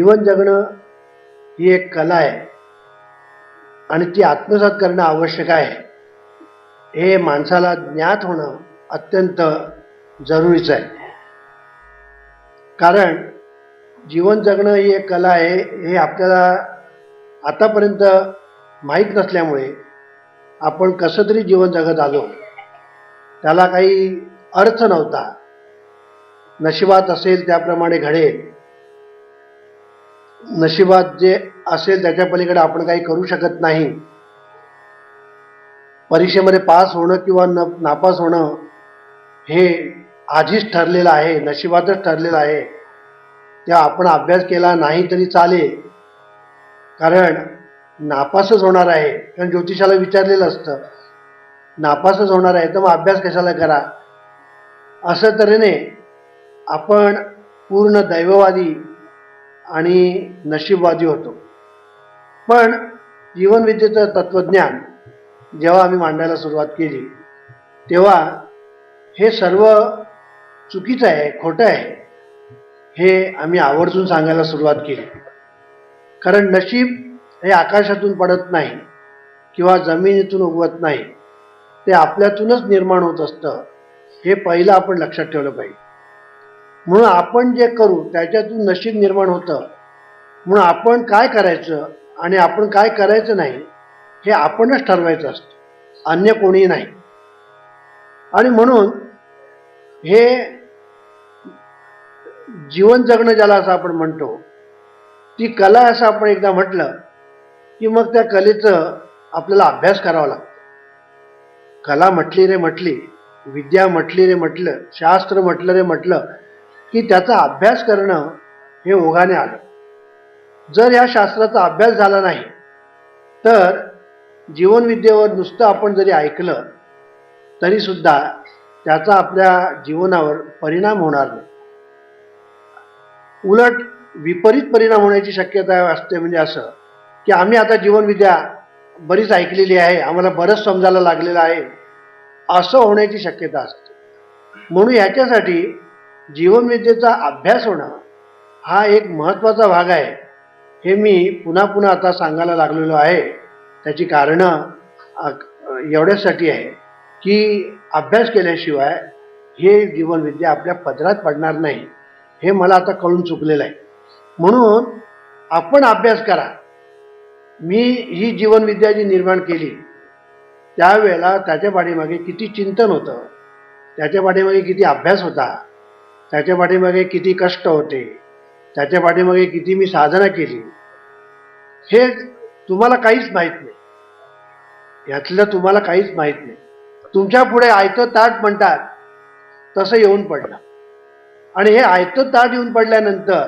जीवन जगणं ही एक कला आहे आणि ती आत्मसात करणं आवश्यक आहे. हे माणसाला ज्ञात होणं अत्यंत जरुरीचं आहे. कारण जीवन जगणं ही एक कला आहे हे आपल्याला आतापर्यंत माहीत नसल्यामुळे आपण कसं तरी जीवन जगत आलो. त्याला काही अर्थ नव्हता. नशिबात असेल त्याप्रमाणे घडेल. नशिबात जे असेल त्याच्या पलीकडे आपण काही करू शकत नाही. परीक्षेमध्ये पास होणं किंवा नापास होणं हे आधीच ठरलेलं आहे, नशिबातच ठरलेलं आहे. त्या आपण अभ्यास केला नाही तरी चालेल, कारण नापासच होणार आहे. कारण ज्योतिषाला विचारलेलं असतं नापासच होणार आहे तर मग अभ्यास कशाला करा. असं तऱ्हेने आपण पूर्ण दैववादी आणि नशीबवादी होतो. पण जीवनविद्येचं तत्त्वज्ञान जेव्हा आम्ही मांडायला सुरुवात केली तेव्हा हे सर्व चुकीचं आहे, खोटं आहे हे आम्ही आवर्जून सांगायला सुरुवात केली. कारण नशीब हे आकाशातून पडत नाही किंवा जमिनीतून उगवत नाही, ते आपल्यातूनच निर्माण होत असतं. हे पहिलं आपण लक्षात ठेवलं पाहिजे. म्हणून आपण जे करू त्याच्यातून नशीब निर्माण होतं. म्हणून आपण काय करायचं आणि आपण काय करायचं नाही हे आपणच ठरवायचं असतं, अन्य कोणीही नाही. आणि म्हणून हे जीवन जगणं ज्याला असं आपण म्हणतो, ती कला असं आपण एकदा म्हटलं की मग त्या कलेचं आपल्याला अभ्यास करावा लागतो. कला म्हटली रे म्हटली, विद्या म्हटली रे म्हटलं, शास्त्र म्हटलं रे म्हटलं की त्याचा अभ्यास करणं हे ओघाने आलं. जर या शास्त्राचा अभ्यास झाला नाही तर जीवनविद्येवर नुसतं आपण जरी ऐकलं तरी सुद्धा त्याचा आपल्या जीवनावर परिणाम होणार नाही. उलट विपरीत परिणाम होण्याची शक्यता असते. म्हणजे असं की आम्ही आता जीवनविद्या बरीच ऐकलेली आहे, आम्हाला बरंच समजायला लागलेलं आहे, असं होण्याची शक्यता असते. म्हणून ह्याच्यासाठी जीवनविद्येचा अभ्यास होणं हा एक महत्त्वाचा भाग आहे. हे मी पुन्हा पुन्हा आता सांगायला लागलेलो आहे. त्याची कारणं एवढ्यासाठी आहे की अभ्यास केल्याशिवाय हे जीवनविद्या आपल्या पदरात पडणार नाही, हे मला आता कळून चुकलेलं आहे. म्हणून आपण अभ्यास करा. मी ही जीवनविद्या जी निर्माण केली त्यावेळेला त्याच्या पाठीमागे किती चिंतन होतं, त्याच्या पाठीमागे किती अभ्यास होता, त्याच्या पाठीमागे किती कष्ट होते, त्याच्या पाठीमागे किती मी साधना केली, हे तुम्हाला काहीच माहीत नाही. यातलं तुम्हाला काहीच माहीत नाही. तुमच्या पुढे आयतं ताट म्हणतात तसं येऊन पडलं. आणि हे आयतं ताट येऊन पडल्यानंतर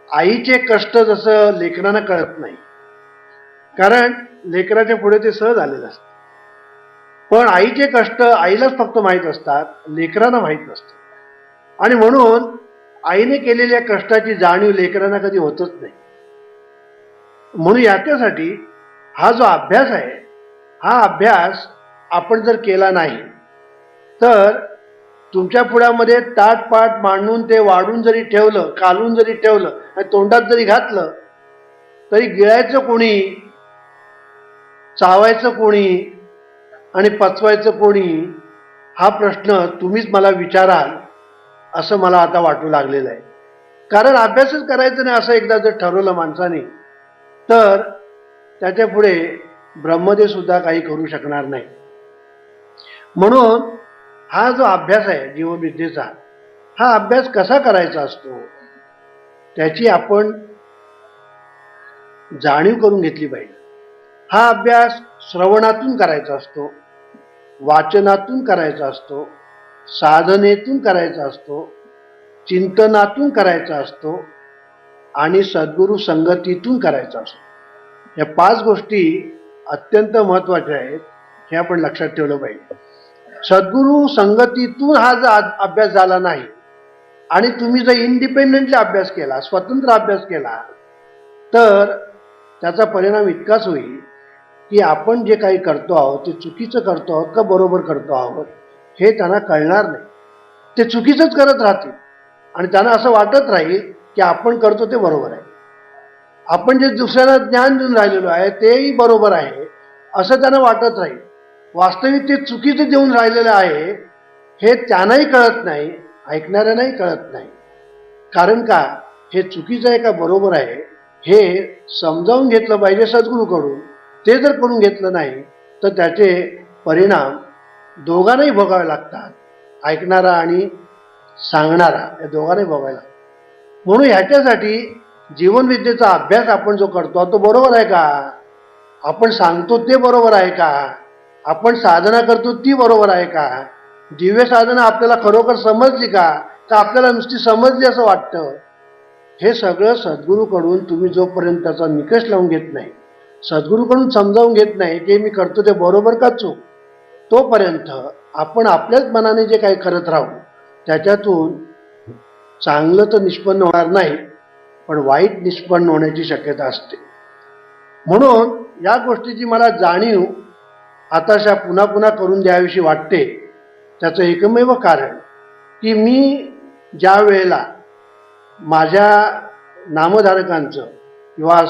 आईचे कष्ट जसं लेकरांना कळत नाही, कारण लेकराच्या पुढे ते सहज आलेलं असतं. पण आईचे कष्ट आईलाच फक्त माहीत असतात, लेकरांना माहीत नसतं. आणि म्हणून आईने केलेल्या कष्टाची जाणीव लेकरांना कधी होतच नाही. म्हणून याच्यासाठी हा जो अभ्यास आहे, हा अभ्यास आपण जर केला नाही तर तुमच्या पुढ्यामध्ये ताटपाट मांडून ते वाढून जरी ठेवलं, कालून जरी ठेवलं आणि तोंडात जरी घातलं तरी गिळायचं कोणी, चावायचं कोणी आणि पचवायचं कोणी, हा प्रश्न तुम्हीच मला विचाराल असं मला आता वाटू लागलेलं आहे. कारण अभ्यासच करायचं नाही असं एकदा जर ठरवलं माणसाने तर त्याच्या पुढे ब्रह्मदेव सुद्धा काही करू शकणार नाही. म्हणून हा जो अभ्यास आहे जीवनविद्येचा, हा अभ्यास कसा करायचा असतो त्याची आपण जाणीव करून घेतली पाहिजे. हा अभ्यास श्रवणातून करायचा असतो, वाचनातून करायचा असतो, साधनेतून करायचा असतो, चिंतनातून करायचा असतो आणि सद्गुरू संगतीतून करायचा असतो. या 5 गोष्टी अत्यंत महत्त्वाच्या आहेत, हे आपण लक्षात ठेवलं पाहिजे. सद्गुरू संगतीतून हा जर अभ्यास झाला नाही आणि तुम्ही जर इंडिपेंडेंटली अभ्यास केला, स्वतंत्र अभ्यास केला, तर त्याचा परिणाम इतकाच होईल की आपण जे काही करतो आहोत ते चुकीचं करतो आहोत का बरोबर करतो आहोत हे त्यांना कळणार नाही. ते चुकीचंच करत राहतील आणि त्यांना असं वाटत राहील की आपण करतो ते बरोबर आहे. आपण जे दुसऱ्याला ज्ञान देऊन राहिलेलो आहे तेही बरोबर आहे असं त्यांना वाटत राहील. वास्तविक ते चुकीचं देऊन राहिलेलं आहे हे त्यांनाही कळत नाही, ऐकणाऱ्यांनाही कळत नाही. कारण का हे चुकीचं आहे का बरोबर आहे हे समजावून घेतलं पाहिजे सद्गुरूकडून. ते जर करून घेतलं नाही तर त्याचे परिणाम दोघांनाही भोगावे लागतात, ऐकणारा आणि सांगणारा या दोघांनाही भोगावे लागतात. म्हणून ह्याच्यासाठी जीवनविद्येचा अभ्यास आपण जो करतो तो बरोबर आहे का, आपण सांगतो ते बरोबर आहे का, आपण साधना करतो ती बरोबर आहे का, दिव्य साधना आपल्याला खरोखर समजली का आपल्याला नुसती समजली असं वाटतं. हे सगळं सद्गुरूकडून तुम्ही जोपर्यंत त्याचा निकष लावून घेत नाही, सद्गुरूकडून समजावून घेत नाही की मी करतो ते बरोबर का चूक, तोपर्यंत आपण आपल्याच मनाने जे काही करत राहू त्याच्यातून चांगलं तर निष्पन्न होणार नाही, पण वाईट निष्पन्न होण्याची शक्यता असते. म्हणून या गोष्टीची मला जाणीव आताशा पुन्हा पुन्हा करून द्याविषयी वाटते. त्याचं एकमेव कारण की मी ज्या वेळेला माझ्या नामधारकांचं किंवा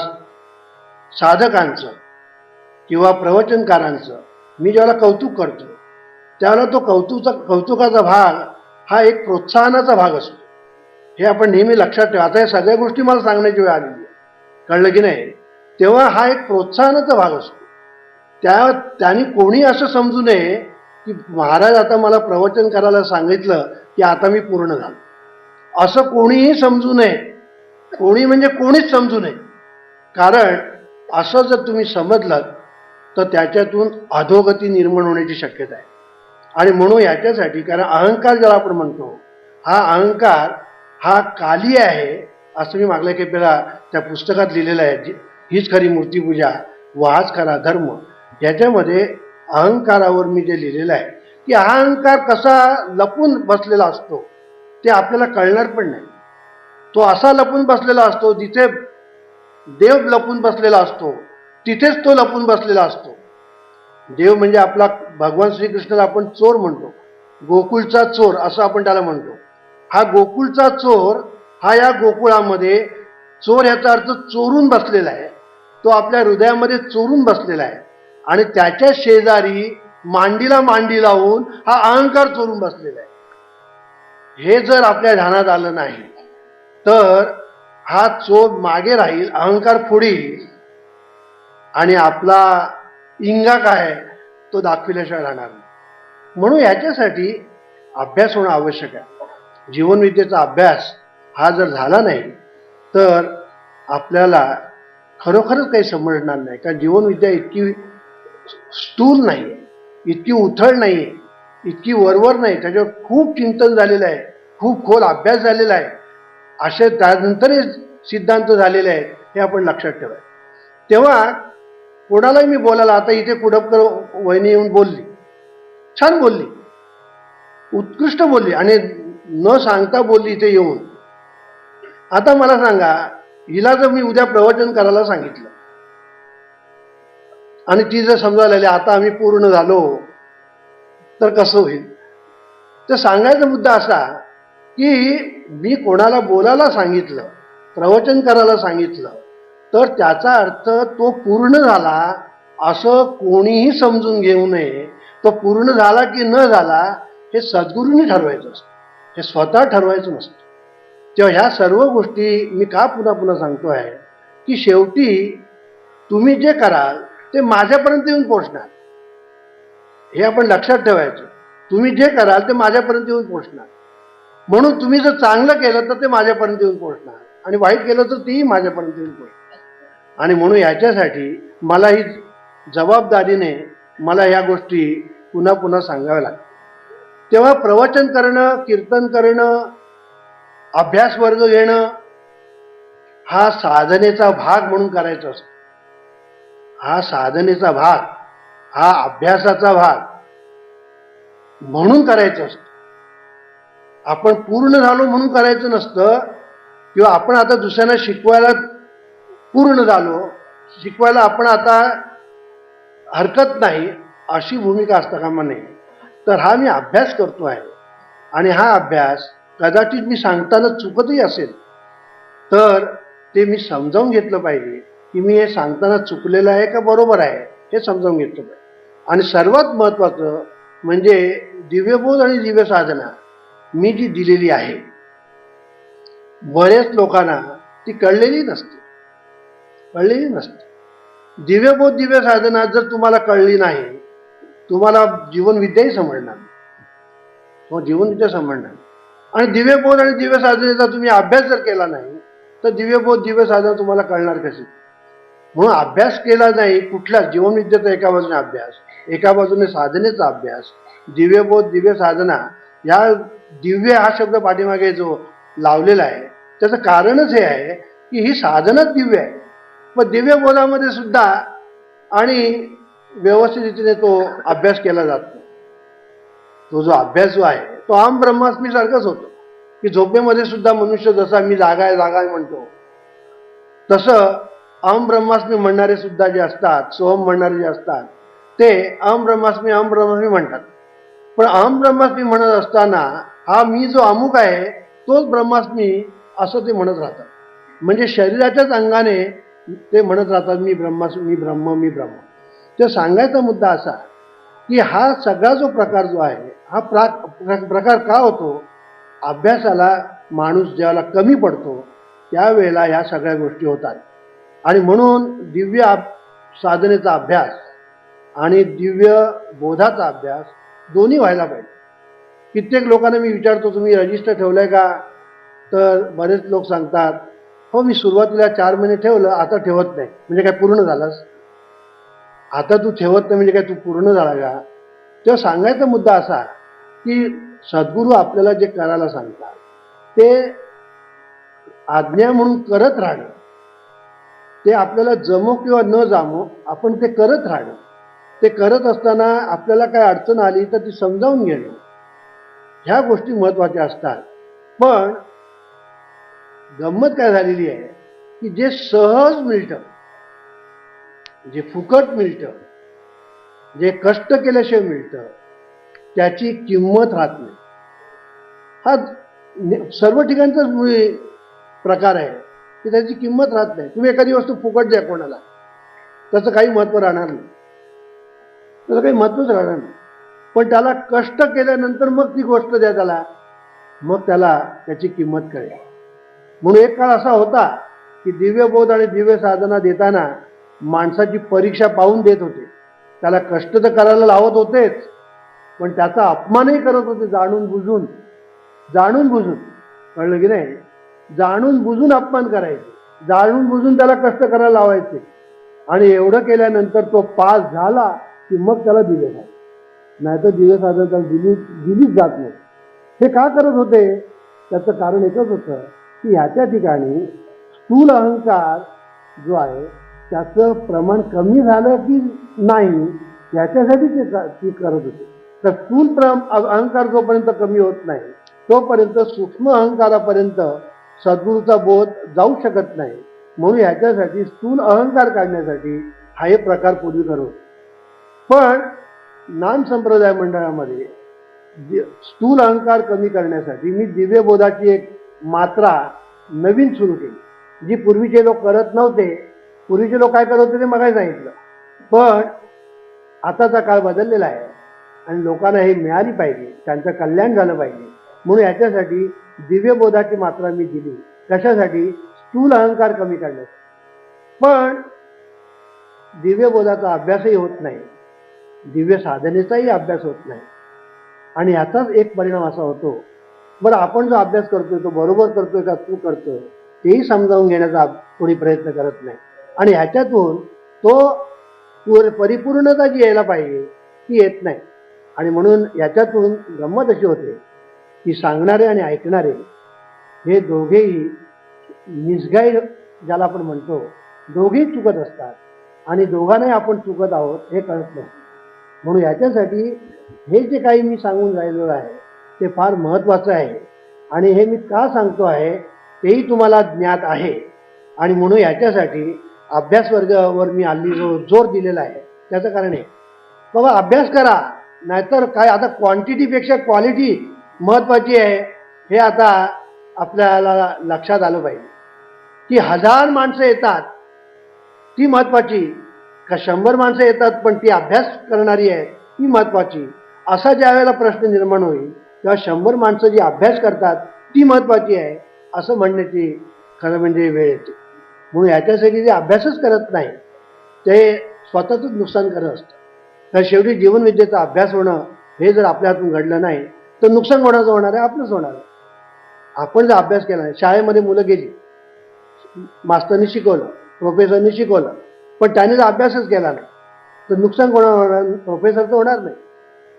साधकांचं किंवा प्रवचनकारांचं मी ज्यावेळेला कौतुक करतो त्यावेळेला तो कौतुकाचा भाग हा एक प्रोत्साहनाचा भाग असतो. हे आपण नेहमी लक्षात ठेवा. आता या सगळ्या गोष्टी मला सांगण्याची वेळ आलेली आहे, कळलं की नाही. तेव्हा हा एक प्रोत्साहनाचा भाग असतो. त्यांनी कोणी असं समजू नये की महाराज आता मला प्रवचन करायला सांगितलं की आता मी पूर्ण झालो, असं कोणीही समजू नये. कोणी म्हणजे कोणीच समजू नये. कारण असं जर तुम्ही समजलं तर त्याच्यातून अधोगती निर्माण होण्याची शक्यता आहे. आणि म्हणून याच्यासाठी, कारण अहंकार ज्याला आपण म्हणतो, हा अहंकार हा काली आहे असं मी मागल्या खेपेला त्या पुस्तकात लिहिलेलं आहे, हीच खरी मूर्तीपूजा व हाच खरा धर्म. याच्यामध्ये अहंकारावर मी जे लिहिलेलं आहे की हा अहंकार कसा लपून बसलेला असतो ते आपल्याला कळणार पण नाही. तो असा लपून बसलेला असतो, जिथे देव लपून बसलेला असतो तिथेच तो लपून बसलेला असतो. देव म्हणजे आपला भगवान श्रीकृष्णाला आपण चोर म्हणतो, गोकुळचा चोर असं आपण त्याला म्हणतो. हा गोकुळचा चोर हा या गोकुळामध्ये, चोर याचा अर्थ चोरून बसलेला आहे, तो आपल्या हृदयामध्ये चोरून बसलेला आहे. आणि त्याच्या शेजारी मांडीला मांडी लावून हा अहंकार चोरून बसलेला आहे. हे जर आपल्या ध्यानात आलं नाही तर हा चोर मागे राहील, अहंकार फोडील आणि आपला इंगा काय तो दाखविल्याशिवाय राहणार नाही. म्हणून याच्यासाठी अभ्यास होणं आवश्यक आहे. जीवनविद्येचा अभ्यास हा जर झाला नाही तर आपल्याला खरोखरच काही समजणार नाही. कारण जीवनविद्या इतकी स्थूल नाही, इतकी उथळ नाही, इतकी वरवर नाही. त्याच्यावर खूप चिंतन झालेलं आहे, खूप खोल अभ्यास झालेला आहे, असे त्यानंतरही सिद्धांत झालेले आहेत, हे आपण लक्षात ठेवाय. तेव्हा कोणालाही मी बोलायला, आता इथे कुडपकर वहिनी येऊन बोलली, छान बोलली, उत्कृष्ट बोलली आणि न सांगता बोलली इथे येऊन. आता मला सांगा, हिला जर मी उद्या प्रवचन करायला सांगितलं आणि ती जर समजायला लागली आता आम्ही पूर्ण झालो तर कसं होईल. तर सांगायचा मुद्दा असा की मी कोणाला बोलायला सांगितलं, प्रवचन करायला सांगितलं तर त्याचा अर्थ तो पूर्ण झाला असं कोणीही समजून घेऊ नये. तो पूर्ण झाला की न झाला हे सद्गुरूंनी ठरवायचं असतं, हे स्वतः ठरवायचं नसतं. तेव्हा ह्या सर्व गोष्टी मी का पुन्हा पुन्हा सांगतो आहे की शेवटी तुम्ही जे कराल ते माझ्यापर्यंत येऊन पोहोचणार, हे आपण लक्षात ठेवायचं. तुम्ही जे कराल ते माझ्यापर्यंत येऊन पोहोचणार. म्हणून तुम्ही जर चांगलं केलं तर ते माझ्यापर्यंत येऊन पोहोचणार आणि वाईट केलं तर तेही माझ्यापर्यंत येऊन पोहोचणार. आणि म्हणून याच्यासाठी मला ही जबाबदारीने मला ह्या गोष्टी पुन्हा पुन्हा सांगाव्या लागतात. तेव्हा प्रवचन करणं, कीर्तन करणं, अभ्यास वर्ग घेणं हा साधनेचा भाग म्हणून करायचा असतो. हा साधनेचा भाग, हा अभ्यासाचा भाग म्हणून करायचं असतं. आपण पूर्ण झालो म्हणून करायचं नसतं, किंवा आपण आता दुसऱ्यांना शिकवायला पूर्ण झालो, शिकवायला आपण आता हरकत नाही अशी भूमिका असता कामा नये. तर हा मी अभ्यास करतो आहे आणि हा अभ्यास कदाचित मी सांगताना चुकतही असेल तर ते मी समजावून घेतलं पाहिजे की मी हे सांगताना चुकलेलं आहे का बरोबर आहे, हे समजावून घेतलं पाहिजे. आणि सर्वात महत्त्वाचं म्हणजे दिव्यबोध आणि दिव्य साधना मी जी दिलेली आहे, बरेच लोकांना ती कळलेली नसते. दिव्यबोध दिव्य साधना जर तुम्हाला कळली नाही, तुम्हाला जीवनविद्याही समजणार नाही, जीवनविद्या समजणार नाही. आणि दिव्यबोध आणि दिव्य साधनेचा तुम्ही अभ्यास जर केला नाही तर दिव्यबोध दिव्य साधना तुम्हाला कळणार कशी. म्हणून अभ्यास केला नाही कुठला, जीवनविद्येचा एका बाजूने अभ्यास, एका बाजूने साधनेचा अभ्यास. दिव्यबोध दिव्य साधना, या दिव्य हा शब्द पाठीमागे जो लावलेला आहे त्याचं कारणच हे आहे की ही साधनच दिव्य आहे. मग दिव्यबोधामध्ये सुद्धा आणि व्यवस्थित रीतीने तो अभ्यास केला जातो. तो जो अभ्यास जो आहे तो आम ब्रह्मास्मी सारखाच होतो की झोपेमध्ये सुद्धा मनुष्य जसा मी जागा आहे म्हणतो, तसं अहम ब्रह्मास्मी म्हणणारे सुद्धा जे असतात, सोहम म्हणणारे जे असतात, ते अहम ब्रह्मास्मी म्हणतात. पण अहम ब्रह्मास्मी म्हणत असताना हा मी जो अमुक आहे तोच ब्रह्मास्मी असं ते म्हणत राहतात. म्हणजे शरीराच्याच अंगाने ते म्हणत राहतात मी ब्रह्म. ते सांगायचा मुद्दा असा की हा सगळा जो प्रकार जो आहे हा प्रकार का होतो, अभ्यासाला माणूस ज्याला कमी पडतो त्यावेळेला ह्या सगळ्या गोष्टी होतात. आणि म्हणून दिव्य साधनेचा अभ्यास आणि दिव्य बोधाचा अभ्यास दोन्ही व्हायला पाहिजे. कित्येक लोकांना मी विचारतो तुम्ही रजिस्टर ठेवलंय का, तर बरेच लोक सांगतात हो मी सुरुवातीला 4 महिने ठेवलं, आता ठेवत नाही. म्हणजे काय पूर्ण झालास, आता तू ठेवत नाही म्हणजे काय तू पूर्ण झाला का. तेव्हा सांगायचा मुद्दा असा की सद्गुरू आपल्याला जे करायला सांगतात ते आज्ञा म्हणून करत राहणं, ते आपल्याला जमो किंवा न जामो आपण ते करत राहणं. ते करत असताना आपल्याला काय अडचण आली तर ती समजावून घेणं, ह्या गोष्टी महत्त्वाच्या असतात. पण गंमत काय झालेली आहे की जे सहज मिळतं, जे फुकट मिळतं, जे कष्ट केल्याशिवाय मिळतं त्याची किंमत राहत नाही. हा सर्व ठिकाणचाच प्रकार आहे की त्याची किंमत राहत नाही. तुम्ही एखादी वस्तू फुकट द्या कोणाला, त्याचं काही महत्त्व राहणार नाही, त्याचं काही महत्त्वच राहणार नाही. पण त्याला कष्ट केल्यानंतर मग ती गोष्ट द्या त्याला, मग त्याला त्याची किंमत कळेल. म्हणून एक काळ असा होता की दिव्यबोध आणि दिव्य साधना देताना माणसाची परीक्षा पाहून देत होते. त्याला कष्ट तर करायला लावत होतेच, पण त्याचा अपमानही करत होते जाणून बुजून. कळलं की नाही, जाणून बुजून अपमान करायचे, जाणून बुजून त्याला कष्ट करायला लावायचे. आणि एवढं केल्यानंतर तो पास झाला की मग त्याला दिवे झाले, नाही तर दिवे साधन त्याला दिलीच जात नाही. हे का करत होते, त्याचं कारण एकच होतं की ह्याच्या ठिकाणी स्थूल अहंकार जो आहे त्याचं प्रमाण कमी झालं की नाही याच्यासाठी ते करत होते. तर स्थूल अहंकार जोपर्यंत कमी होत नाही तोपर्यंत सूक्ष्म अहंकारापर्यंत सद्गुरूचा बोध जाऊ शकत नाही. म्हणून ह्याच्यासाठी स्थूल अहंकार काढण्यासाठी हा एक प्रकार पूर्वी करत. पण नाम संप्रदाय मंडळामध्ये स्थूल अहंकार कमी करण्यासाठी मी दिव्यबोधाची एक मात्रा नवीन सुरू केली, जी पूर्वीचे लोक करत नव्हते. पूर्वीचे लोक काय करत होते ते मगाही सांगितलं. पण आताचा काळ बदललेला आहे आणि लोकांना हे मिळाली पाहिजे, त्यांचं कल्याण झालं पाहिजे. म्हणून याच्यासाठी दिव्यबोधाची मात्रा मी दिली. कशासाठी, स्थूल अहंकार कमी करण्यासाठी. पण दिव्यबोधाचा अभ्यासही होत नाही, दिव्य साधनेचाही अभ्यास होत नाही. आणि याचाच एक परिणाम असा होतो, बरं आपण जो अभ्यास करतोय तो बरोबर करतोय का चूक करतोय तेही समजावून घेण्याचा कोणी प्रयत्न करत नाही. आणि ह्याच्यातून तो परिपूर्णता जी यायला पाहिजे ती येत नाही. आणि म्हणून याच्यातून गंमत अशी होते की सांगणारे आणि ऐकणारे हे दोघेही निसगाई ज्याला आपण म्हणतो, दोघेही चुकत असतात आणि दोघांनाही आपण चुकत आहोत हे कळत नसतं. म्हणून याच्यासाठी हे जे काही मी सांगून राहिलेलं आहे ते फार महत्त्वाचं आहे. आणि हे मी का सांगतो आहे तेही तुम्हाला ज्ञात आहे. आणि म्हणून याच्यासाठी अभ्यास वर्गावर मी हल्ली जो जोर दिलेला आहे त्याचं कारण आहे, बाबा अभ्यास करा, नाहीतर काय आता क्वांटिटीपेक्षा क्वालिटी महत्त्वाची आहे हे आता आपल्याला लक्षात आलं पाहिजे. की 1000 माणसं येतात ती महत्वाची का 100 माणसं येतात पण ती अभ्यास करणारी आहे ती महत्वाची, असा ज्या वेळेला प्रश्न निर्माण होईल तेव्हा 100 माणसं जी अभ्यास करतात ती महत्वाची आहे असं म्हणण्याची खरं म्हणजे वेळ येते. म्हणून याच्यासाठी जे अभ्यासच करत नाही ते स्वतःच नुकसान करत असतं. तर शेवटी जीवनविद्येचा अभ्यास होणं हे जर आपल्या हातून घडलं नाही तर नुकसान कोणाचं होणार आहे? आपलंच होणार आहे. आपण जर अभ्यास केला नाही, शाळेमध्ये मुलं गेली, मास्तरनी शिकवलं, प्रोफेसरनी शिकवलं, पण त्याने जर अभ्यासच केला नाही तर नुकसान कोणाला होणार? प्रोफेसरचं होणार नाही,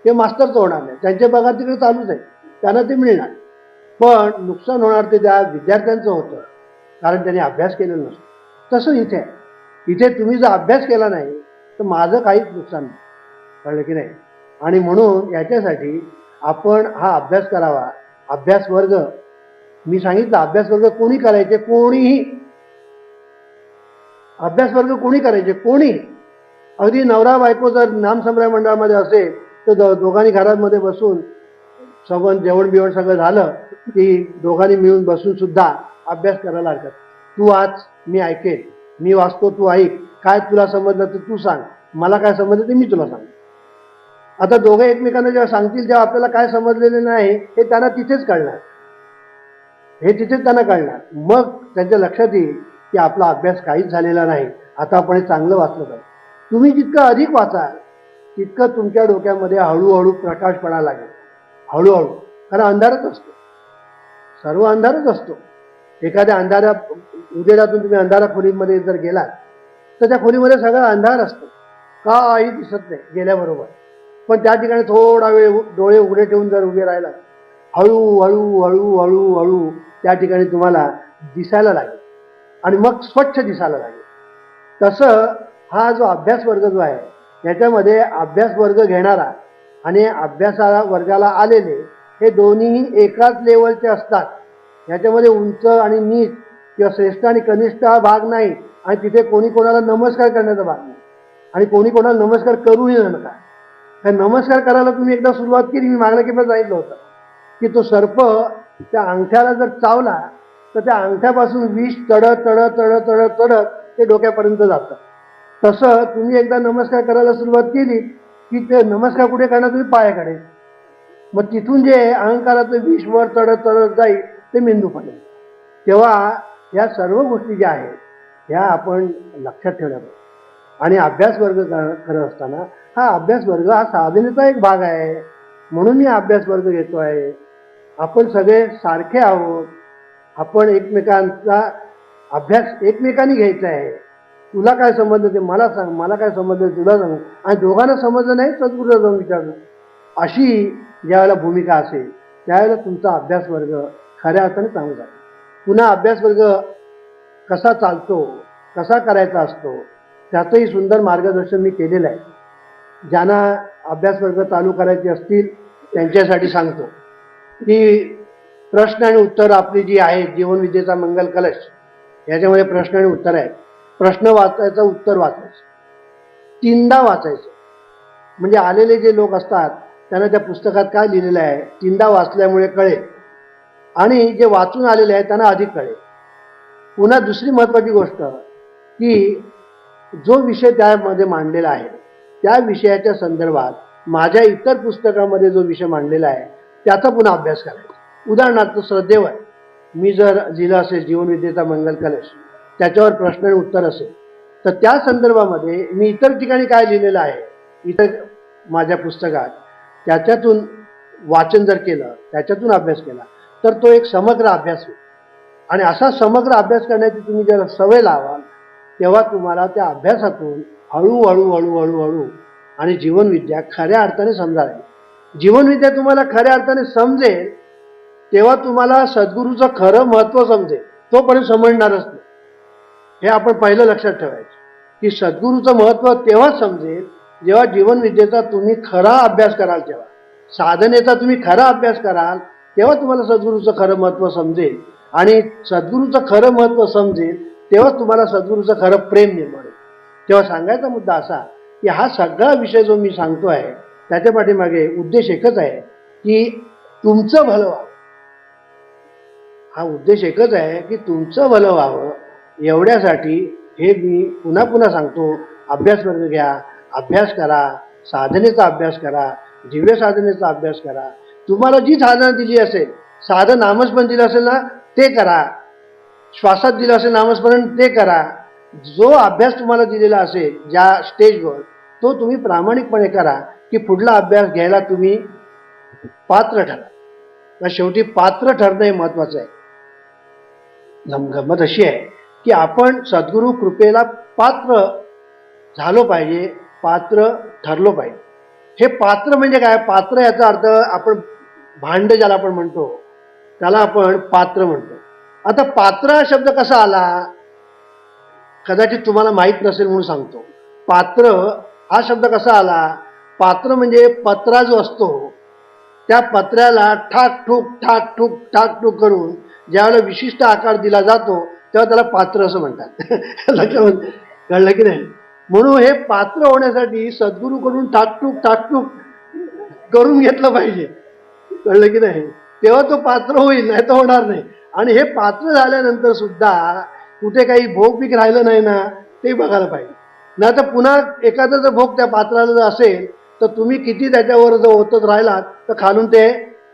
ते मास्तरचं होणार नाही, त्यांचे पगार तिकडे चालूच आहे, त्यांना ते मिळणार. पण नुकसान होणार ते त्या विद्यार्थ्यांचं होतं, कारण त्यांनी अभ्यास केलेला नसतो. तसं इथे आहे. इथे तुम्ही जर अभ्यास केला नाही तर माझं काहीच नुकसान नाही. कळलं की नाही? आणि म्हणून याच्यासाठी आपण हा अभ्यास करावा. अभ्यास वर्ग मी सांगितलं, अभ्यास वर्ग कोणी करायचे? कोणीही. अभ्यास वर्ग कोणी करायचे? कोणी. अगदी नवरा बायको जर नामसंग्रह मंडळामध्ये असेल तर दोघांनी घरामध्ये बसून जेवण बिवण सगळं झालं की दोघांनी मिळून बसून सुद्धा अभ्यास करायला हरकत. तू वाच, मी ऐकेन, मी वाचतो, तू ऐक, काय तुला समजलं तर तू सांग, मला काय समजलं ते मी तुला सांग. आता दोघे एकमेकांना जेव्हा सांगतील तेव्हा आपल्याला काय समजलेलं नाही हे त्यांना तिथेच कळणार, हे तिथेच त्यांना कळणार. मग त्यांच्या लक्षात येईल की आपला अभ्यास काहीच झालेला नाही, आता आपण हे चांगलं वाचलं पाहिजे. तुम्ही जितकं अधिक वाचाल तितकं तुमच्या डोक्यामध्ये हळूहळू प्रकाश पडायला लागेल, हळूहळू. कारण अंधारच असतो, सर्व अंधारच असतो. एखाद्या अंधाऱ्या उजेडातून तुम्ही अंधारा खोलीमध्ये जर गेलात तर त्या खोलीमध्ये सगळा अंधार असतो, काही दिसत नाही गेल्याबरोबर. पण त्या ठिकाणी थोडा वेळ डोळे उघडे ठेवून जर उभे राहिला हळूहळू हळू हळू हळू त्या ठिकाणी तुम्हाला दिसायला लागेल आणि मग स्वच्छ दिसायला लागेल. तसं हा जो अभ्यास वर्ग जो आहे त्याच्यामध्ये अभ्यास वर्ग घेणारा आणि अभ्यासा वर्गाला आलेले हे दोन्हीही एकाच लेवलचे असतात. याच्यामध्ये उंच आणि नीच किंवा श्रेष्ठ आणि कनिष्ठ हा भाग नाही, आणि तिथे कोणी कोणाला नमस्कार करण्याचा भाग नाही, आणि कोणी कोणाला नमस्कार करूही नका. नमस्कार करायला तुम्ही एकदा सुरुवात केली, मी मागल्या केव्हा सांगितलं होतं की तो सर्प त्या अंगठ्याला जर चावला तर त्या अंगठ्यापासून विष चढत चढत चढत चढत चढत ते डोक्यापर्यंत जातं. तसं तुम्ही एकदा नमस्कार करायला सुरुवात केली की ते नमस्कार कुठे करणार? तुम्ही पायाकडे. मग तिथून जे अहंकाराचं विष वर चढत चढत जाईल ते मेंदू पडेल. तेव्हा या सर्व गोष्टी ज्या आहेत ह्या आपण लक्षात ठेवल्या पाहिजे. आणि अभ्यास वर्ग करत असताना हा अभ्यास वर्ग हा साधनेचा एक भाग आहे, म्हणून मी अभ्यास वर्ग घेतो आहे. आपण सगळे सारखे आहोत, आपण एकमेकांचा अभ्यास एकमेकांनी घ्यायचा आहे. तुला काय समजलं ते मला सांग, मला काय समजलं तुला सांग, आणि दोघांना समजलं नाही सद्गुरूला जाऊन विचारू, अशी ज्यावेळेला भूमिका असेल त्यावेळेला तुमचा अभ्यास वर्ग खऱ्या अर्थाने चांगला जातो. पुन्हा अभ्यास वर्ग कसा चालतो, कसा करायचा असतो त्याचंही सुंदर मार्गदर्शन मी केलेलं आहे. ज्यांना अभ्यास वर्ग चालू करायचे असतील त्यांच्यासाठी सांगतो की प्रश्न आणि उत्तर आपली जी आहे जीवनविद्येचा मंगल कलश, याच्यामध्ये प्रश्न आणि उत्तर आहे. प्रश्न वाचायचं, उत्तर वाचायचं, 3दा वाचायचं. म्हणजे आलेले जे लोक असतात त्यांना त्या पुस्तकात काय लिहिलेलं आहे 3दा वाचल्यामुळे कळेल, आणि जे वाचून आलेले आहेत त्यांना अधिक कळेल. पुन्हा दुसरी महत्त्वाची गोष्ट की जो विषय त्यामध्ये मांडलेला आहे त्या विषयाच्या संदर्भात माझ्या इतर पुस्तकामध्ये जो विषय मांडलेला आहे त्याचा पुन्हा अभ्यास करायचा. उदाहरणार्थ श्रद्धेवर मी जर लिहिलं असेल जीवनविद्येचा मंगल कलश, त्याच्यावर प्रश्न आणि उत्तर असेल तर त्या संदर्भामध्ये मी इतर ठिकाणी काय लिहिलेलं आहे इतर माझ्या पुस्तकात त्याच्यातून वाचन जर केलं, त्याच्यातून अभ्यास केला तर तो एक समग्र अभ्यास होईल. आणि असा समग्र अभ्यास करण्याची तुम्ही जर सवय लावाल तेव्हा तुम्हाला त्या अभ्यासातून हळूहळू हळूहळू हळू आणि जीवनविद्या खऱ्या अर्थाने समजावी. जीवनविद्या तुम्हाला खऱ्या अर्थाने समजेल तेव्हा तुम्हाला सद्गुरूचं खरं महत्त्व समजेल, तोपर्यंत समजणारच नाही. हे आपण पहिलं लक्षात ठेवायचं की सद्गुरूचं महत्त्व तेव्हाच समजेल जेव्हा जीवनविद्येचा तुम्ही खरा अभ्यास कराल, तेव्हा साधनेचा तुम्ही खरा अभ्यास कराल तेव्हा तुम्हाला सद्गुरूचं खरं महत्त्व समजेल. आणि सद्गुरूचं खरं महत्त्व समजेल तेव्हा तुम्हाला सद्गुरूचं खरं प्रेम निर्माण होईल. तेव्हा सांगायचा मुद्दा असा की हा सगळा विषय जो मी सांगतो आहे त्याच्या पाठीमागे उद्देश एकच आहे की तुमचं भलं व्हावं. हा उद्देश एकच आहे की तुमचं भलं व्हावं एवढ्यासाठी हे मी पुन्हा पुन्हा सांगतो, अभ्यास वर्ग घ्या, अभ्यास करा, साधनेचा अभ्यास करा, दिव्य साधनेचा अभ्यास करा. तुम्हाला जी साधना दिली असेल, साधं नामस्मरण दिलं असेल ना ते करा, श्वासात दिलं असेल नामस्मरण ते करा. जो अभ्यास तुम्हाला दिलेला असेल ज्या स्टेजवर, तो तुम्ही प्रामाणिकपणे करा, की पुढला अभ्यास घ्यायला तुम्ही पात्र ठरा. शेवटी पात्र ठरणं हे महत्वाचं आहे. गंमत अशी आहे की आपण सद्गुरु कृपेला पात्र झालो पाहिजे, पात्र ठरलो पाहिजे. हे पात्र म्हणजे काय? पात्र याचा अर्थ आपण भांड ज्याला आपण म्हणतो त्याला आपण पात्र म्हणतो. आता पात्र हा शब्द कसा आला कदाचित तुम्हाला माहीत नसेल म्हणून सांगतो. पात्र हा शब्द कसा आला? पात्र म्हणजे पत्रा जो असतो त्या पत्र्याला ठाकठूक ठाकठूक ठाकठूक करून ज्यावेळेला विशिष्ट आकार दिला जातो तेव्हा त्याला पात्र असं म्हणतात. लक्षात कळलं की नाही? म्हणून हे पात्र होण्यासाठी सद्गुरूकडून ठाकठूक ठाकठूक करून घेतलं पाहिजे. कळलं की नाही? तेव्हा तो पात्र होईल, नाही तर होणार नाही. आणि हे पात्र झाल्यानंतर सुद्धा कुठे काही भोग पीक राहिलं नाही ना ते बघायला पाहिजे. नाही तर पुन्हा एखादा जर भोग त्या पात्राला जर असेल तर तुम्ही किती त्याच्यावर जर ओतत राहिलात तर खालून ते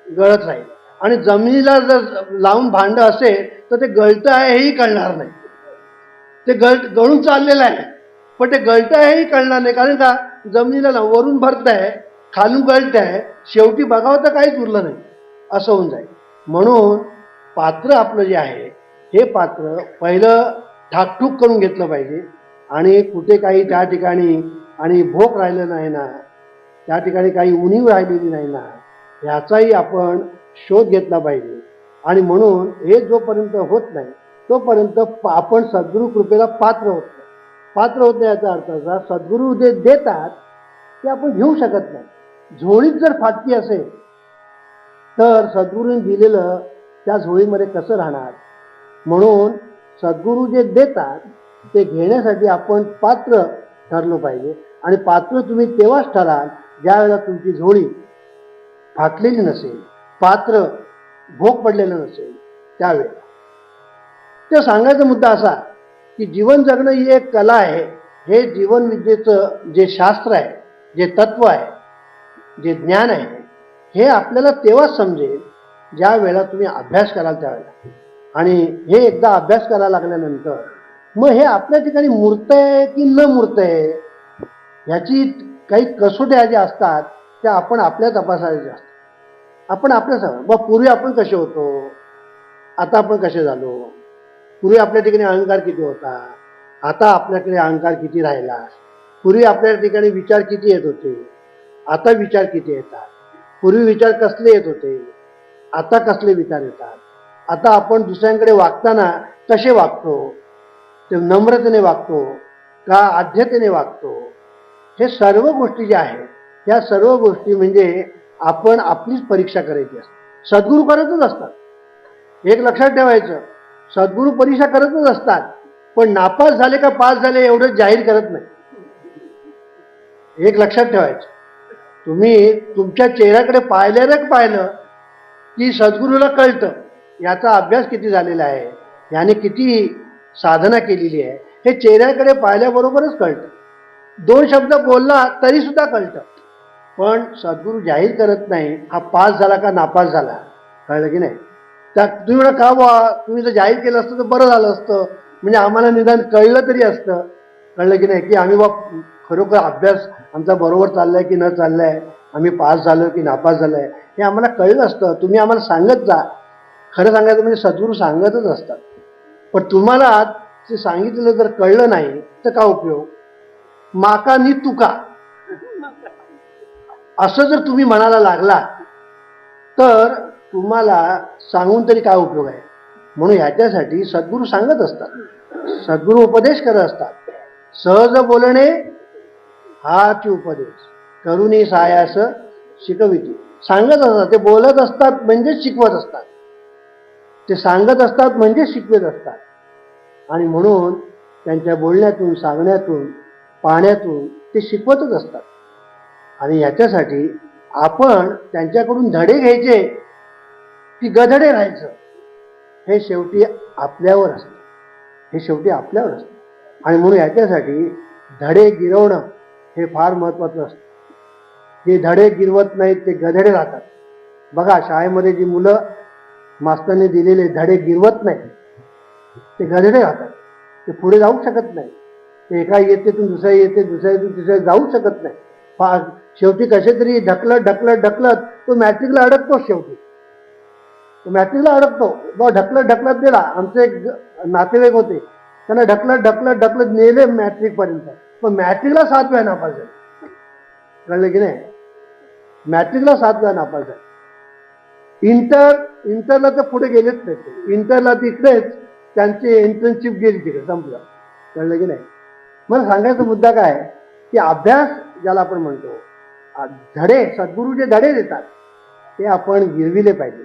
गळत राहील. आणि जमिनीला जर लावून भांड असेल तर ते गळतं आहे हेही कळणार नाही. ते गळून चाललेलं आहे पण ते गळतं आहे हेही कळणार नाही. कारण का? जमिनीला वरून भरत आहे, खालून गळत आहे, शेवटी बघावं तर काहीच उरलं नाही, असं होऊन जाईल. म्हणून पात्र आपलं जे आहे हे पात्र पहिलं ठाकठूक करून घेतलं पाहिजे. आणि कुठे काही त्या ठिकाणी आणि भोग राहिलं नाही ना, त्या ठिकाणी काही उणीव राहिलेली नाही ना, ह्याचाही आपण शोध घेतला पाहिजे. आणि म्हणून हे जोपर्यंत होत नाही तोपर्यंत आपण सद्गुरू कृपेला पात्र होत नाही. पात्र होत नाही याचा अर्थ असा, सद्गुरू जे देतात ते आपण घेऊ शकत नाही. झोळीत जर फाटकी असेल तर सद्गुरूंनी दिलेलं त्या झोळीमध्ये कसं राहणार? म्हणून सद्गुरू जे देतात ते घेण्यासाठी आपण पात्र ठरलो पाहिजे. आणि पात्र तुम्ही तेव्हाच ठराल ज्या वेळेला तुमची झोळी फाटलेली नसेल, पात्र भोग पडलेलं नसेल त्यावेळेला. ते सांगायचा मुद्दा असा की जीवन जगणं ही एक कला आहे. हे जीवन विद्येचं जे शास्त्र आहे, जे तत्व आहे, जे ज्ञान आहे, हे आपल्याला तेव्हाच समजेल ज्या वेळेला तुम्ही अभ्यास कराल त्यावेळेला. आणि हे एकदा अभ्यास करायला लागल्यानंतर मग हे आपल्या ठिकाणी मूर्त आहे की न मूर्त आहे ह्याची काही कसोट्या ज्या असतात त्या आपण आपल्या तपासायच्या असतात. आपण आपल्याच मग पूर्वी आपण कसे होतो, आता आपण कसे झालो. पूर्वी आपल्या ठिकाणी अहंकार किती होता, आता आपल्याकडे अहंकार किती राहिला. पूर्वी आपल्या ठिकाणी विचार किती येत होते, आता विचार किती येतात. पूर्वी विचार कसले येत होते, आता कसले विचार येतात. आता आपण दुसऱ्यांकडे वागताना कसे वागतो, ते नम्रतेने वागतो का आध्यतेने वागतो. हे सर्व गोष्टी ज्या आहेत त्या सर्व गोष्टी म्हणजे आपण आपलीच परीक्षा करायची असते. सद्गुरू करतच असतात. एक लक्षात ठेवायचं, सद्गुरू परीक्षा करतच असतात पण नापास झाले का पास झाले एवढं जाहीर करत नाही. एक लक्षात ठेवायचं, तुम्ही तुमच्या चेहऱ्याकडे पाहिलं की सद्गुरूला कळतं याचा अभ्यास किती झालेला आहे, याने किती साधना केलेली आहे, हे चेहऱ्याकडे पाहिल्याबरोबरच कळतं. दोन शब्द बोलला तरी सुद्धा कळतं. पण सद्गुरू जाहीर करत नाही हा पास झाला का नापास झाला. कळलं की नाही? त्या तुम्ही म्हणा का बा तुम्ही जर जाहीर केलं असतं तर बरं झालं असतं, म्हणजे आम्हाला निदान कळलं तरी असतं. कळलं की नाही? की आम्ही बा खरोखर अभ्यास आमचा बरोबर चाललाय की न चाललाय, आम्ही पास झालो की नापास झालाय हे आम्हाला कळलं असतं. तुम्ही आम्हाला सांगत जा. खरं सांगायचं म्हणजे सद्गुरू सांगतच असतात. पण तुम्हाला ते सांगितलेलं जर कळलं नाही तर काय उपयोग. माका नि तुका असं जर तुम्ही म्हणायला लागला तर तुम्हाला सांगून तरी काय उपयोग आहे. म्हणून ह्याच्यासाठी सद्गुरू सांगत असतात, सद्गुरू उपदेश करत असतात. सहज बोलणे हाच उपदेश, करुणी सायास शिकविती. सांगत असतात, ते बोलत असतात म्हणजे शिकवत असतात, ते सांगत असतात म्हणजे शिकवत असतात. आणि म्हणून त्यांच्या बोलण्यातून, सांगण्यातून, पाहण्यातून ते शिकवतच असतात. आणि याच्यासाठी आपण त्यांच्याकडून धडे घ्यायचे की गधडे राहायचं हे शेवटी आपल्यावर असतं. हे शेवटी आपल्यावर असतं. आणि म्हणून याच्यासाठी धडे गिरवणं हे फार महत्त्वाचं असतं. जे धडे गिरवत नाहीत ते गधडे राहतात. बघा, शाळेमध्ये जी मुलं मास्तरने दिलेले धडे गिरवत नाही ते गधडे राहतात. ते पुढे जाऊ शकत नाही. ते एका इयत्तेतून दुसऱ्या इयत्तेत, दुसऱ्या इयत्तेतून तिसऱ्या जाऊ शकत नाही. शेवटी कसे तरी ढकलत ढकलत ढकलत तो मॅट्रिकला अडकतो. शेवटी तो मॅट्रिकला अडकतो. तो ढकलत ढकलत गेला. आमचे एक नातेवाईक होते, त्यांना ढकलत ढकलत ढकलत नेले मॅट्रिकपर्यंत. पण मॅट्रिकला 7व्या नापास झाले. कळलं की नाही? मॅट्रिकला 7व्या नापास झाले. इंटरला तर पुढे गेलेच नाही. ते इंटरला तिकडेच त्यांची इंटर्नशिप गेली, तिकडे संपलं. कळलं की नाही? मला सांगायचा मुद्दा काय की अभ्यास ज्याला आपण म्हणतो, धडे, सद्गुरू जे धडे देतात ते आपण गिरविले पाहिजे.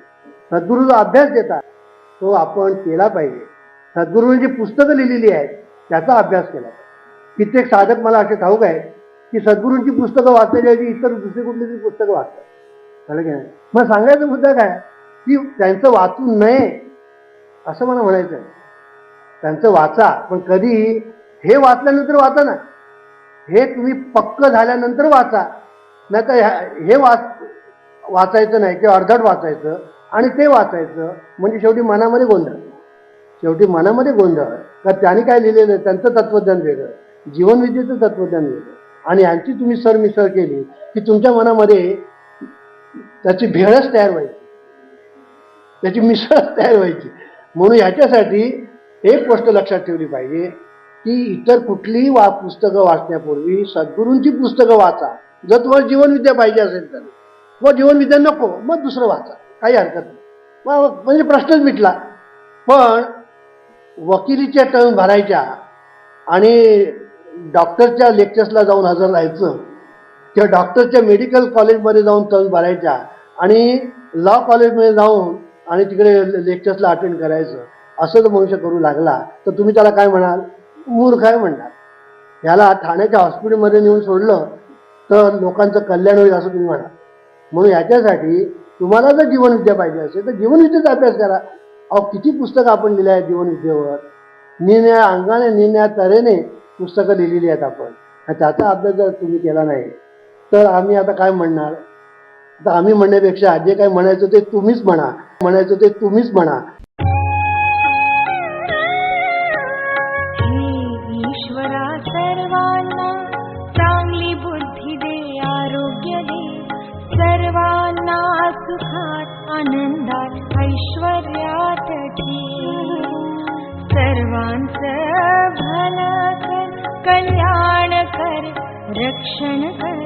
सद्गुरू जो अभ्यास देतात तो आपण केला पाहिजे. सद्गुरूंनी जी पुस्तकं लिहिलेली आहेत त्याचा अभ्यास केला पाहिजे. कित्येक साधक मला असे ठाऊक आहेत की सद्गुरूंची पुस्तकं वाचण्याची इतर दुसरी कुठली तरी पुस्तकं वाचतात. कळलं की नाही? मग सांगायचा मुद्दा काय की त्यांचं वाचू नये असं मला म्हणायचं आहे. त्यांचं वाचा, पण कधी हे वाचल्यानंतर वाचा ना, हे तुम्ही पक्क झाल्यानंतर वाचा. नाही तर हे वाचायचं नाही किंवा अर्धट वाचायचं आणि ते वाचायचं म्हणजे शेवटी मनामध्ये गोंधळ. शेवटी मनामध्ये गोंधळ. का त्याने काय लिहिलेलं, त्यांचं तत्वज्ञान वेगळं, जीवनविद्येचं तत्वज्ञान वेगळं, आणि यांची तुम्ही सरमिसळ केली की तुमच्या मनामध्ये त्याची भेळच तयार व्हायची, त्याची मिसळच तयार व्हायची. म्हणून याच्यासाठी एक गोष्ट लक्षात ठेवली पाहिजे की इतर कुठलीही पुस्तकं वाचण्यापूर्वी सद्गुरूंची पुस्तकं वाचा. जर तुम्हाला जीवनविद्या पाहिजे असेल तर, व जीवनविद्या नको मग दुसरं वाचा, काही हरकत नाही, म्हणजे प्रश्नच मिटला. पण वकिलीच्या टर्म भरायच्या आणि डॉक्टरच्या लेक्चर्सला जाऊन हजर राहायचं किंवा डॉक्टरच्या मेडिकल कॉलेजमध्ये जाऊन टर्म भरायच्या आणि लॉ कॉलेजमध्ये जाऊन आणि तिकडे लेक्चर्सला अटेंड करायचं, असं जर मनुष्य करू लागला तर तुम्ही त्याला काय म्हणाल? मूर्ख आहे म्हणणार. ह्याला ठाण्याच्या हॉस्पिटलमध्ये नेऊन सोडलं तर लोकांचं कल्याण होईल असं तुम्ही म्हणाल. म्हणून याच्यासाठी तुम्हाला जर जीवनविद्या पाहिजे असेल तर जीवनविद्येचा अभ्यास करा. अहो, किती पुस्तकं आपण लिहिली आहेत जीवनविद्येवर, निरनिळ्या अंगाने निरनिळ्या तऱ्हेने पुस्तकं लिहिलेली आहेत आपण. त्याचा अभ्यास जर तुम्ही केला नाही तर आम्ही आता काय म्हणणार? आता आम्ही म्हणण्यापेक्षा जे काय म्हणायचं ते तुम्हीच म्हणा, म्हणायचं ते तुम्हीच म्हणा. ईश्वरा सर्वांना चांगली बुद्धी दे, आरोग्य दे, सर्वांना सुखात आनंदात ऐश्वर्यात ठेव. सर्वांचं भलं कर, कल्याण कर, रक्षण कर,